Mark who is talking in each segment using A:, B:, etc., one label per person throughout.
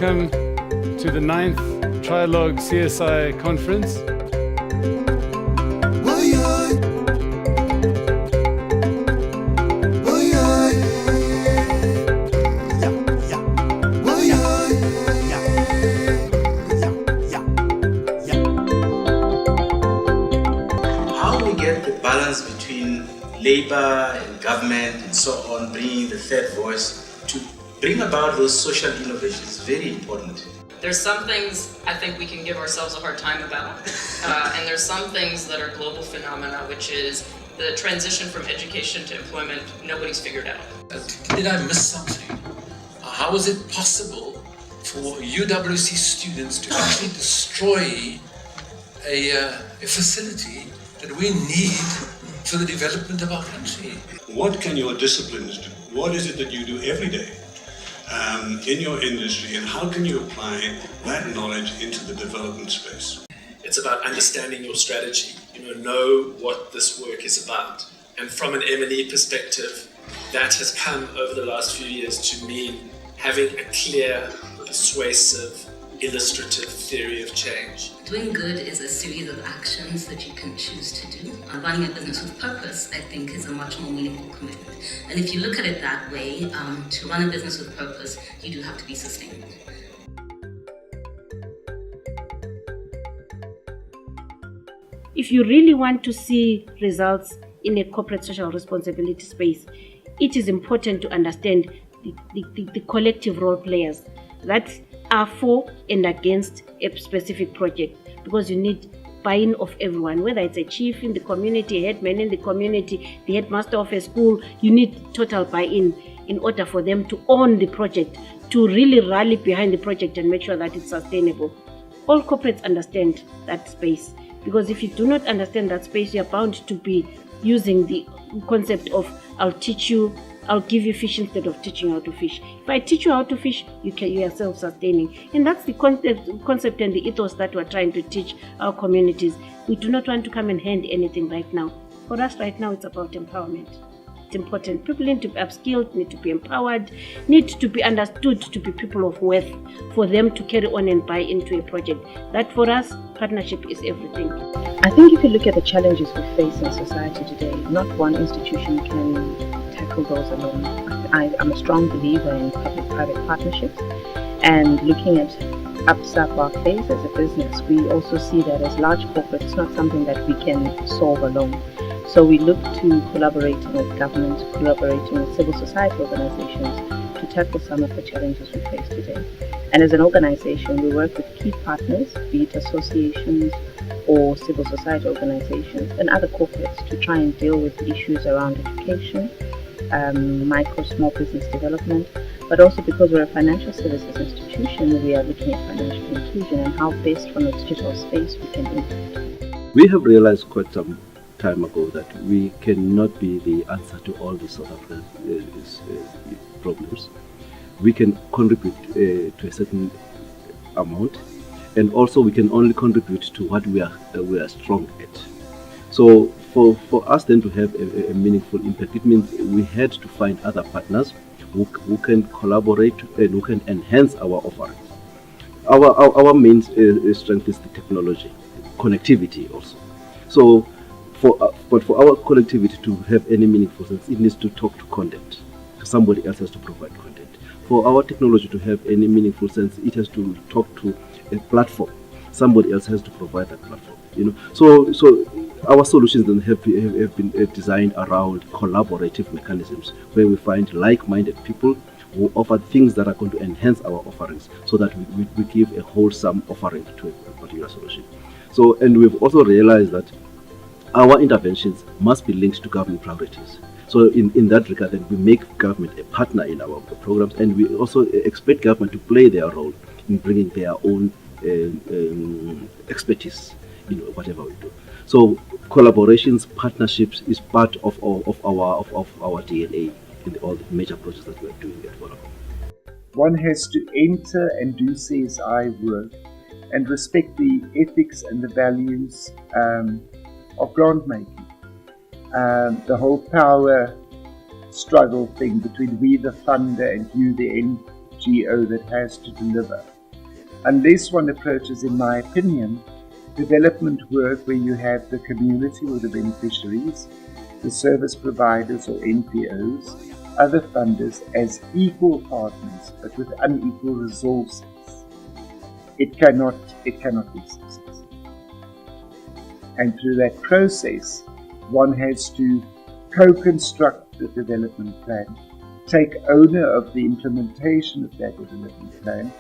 A: welcome to the 9th Trialogue CSI Conference.
B: How we get the balance between labor and government and so on, bringing the third voice to bring about those social innovations is very important.
C: There's some things I think we can give ourselves a hard time about, and there's some things that are global phenomena, which is the transition from education to employment, nobody's figured out.
D: Did I miss something? How is it possible for UWC students to actually destroy a facility that we need for the development of our country?
E: What can your disciplines do? What is it that you do every day in your industry, and how can you apply that knowledge into the development space?
F: It's about understanding your strategy, know what this work is about. And from an M&E perspective, that has come over the last few years to mean having a clear, persuasive, illustrative theory of change.
G: Doing good is a series of actions that you can choose to do. Running a business with purpose, I think, is a much more meaningful commitment. And if you look at it that way, to run a business with purpose, you do have to be sustainable.
H: If you really want to see results in a corporate social responsibility space, it is important to understand the collective role players that are for and against a specific project, because you need buy-in of everyone, whether it's a chief in the community, a headman in the community, the headmaster of a school. You need total buy-in in order for them to own the project, to really rally behind the project and make sure that it's sustainable. All corporates understand that space, because if you do not understand that space, you are bound to be using the concept of I'll give you fish instead of teaching you how to fish. If I teach you how to fish, you are self-sustaining. And that's the concept and the ethos that we're trying to teach our communities. We do not want to come and hand anything right now. For us right now, it's about empowerment. It's important. People need to be upskilled, need to be empowered, need to be understood to be people of worth for them to carry on and buy into a project. That for us, partnership is everything.
I: I think if you look at the challenges we face in society today, not one institution can tackle those alone. I'm a strong believer in public-private partnerships, and looking at UPSA Barclays as a business, we also see that as large corporates, it's not something that we can solve alone. So we look to collaborating with government, collaborating with civil society organizations to tackle some of the challenges we face today. And as an organization, we work with key partners, be it associations or civil society organizations and other corporates, to try and deal with issues around education, micro, small business development, but also because we're a financial services institution, we are looking at financial inclusion and how best from a digital space we can impact.
J: We have realized quite some time ago that we cannot be the answer to all these South African problems. We can contribute to a certain amount, and also we can only contribute to what we are strong at. So for us then to have a meaningful impact, it means we had to find other partners who can collaborate and who can enhance our offerings. Our main strength is the technology, connectivity also. So but for our connectivity to have any meaningful sense, it needs to talk to content. Somebody else has to provide content. For our technology to have any meaningful sense, it has to talk to a platform. Somebody else has to provide that platform. So our solutions then have been designed around collaborative mechanisms, where we find like-minded people who offer things that are going to enhance our offerings, so that we give a wholesome offering to a particular solution. So, and we've also realized that our interventions must be linked to government priorities. So in that regard, then we make government a partner in our programs, and we also expect government to play their role in bringing their own expertise in whatever we do. So collaborations, partnerships is part of our DNA in all the major projects that we are doing at Vodacom.
K: One has to enter and do CSI work and respect the ethics and the values of grant making. The whole power struggle thing between we the funder and you the NGO that has to deliver. unless one approaches, in my opinion, development work where you have the community or the beneficiaries, the service providers or NPOs, other funders as equal partners but with unequal resources, it cannot be successful. And through that process, one has to co-construct the development plan, take owner of the implementation of that development plan,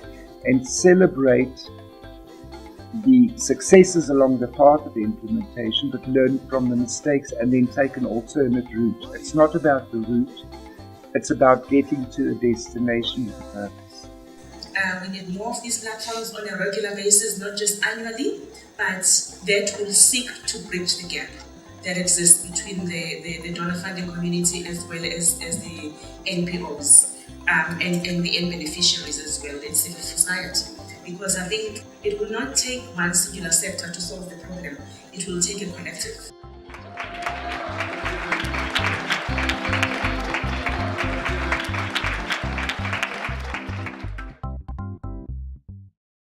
K: and celebrate the successes along the path of the implementation, but learn from the mistakes and then take an alternate route. It's not about the route, it's about getting to a destination with a purpose.
L: We need more of these platforms on a regular basis, not just annually, but that will seek to bridge the gap that exists between the donor funding community as well as the NPOs and the end beneficiaries as well in civil society. Because I think it will not take one singular sector to solve the problem, it will take a collective.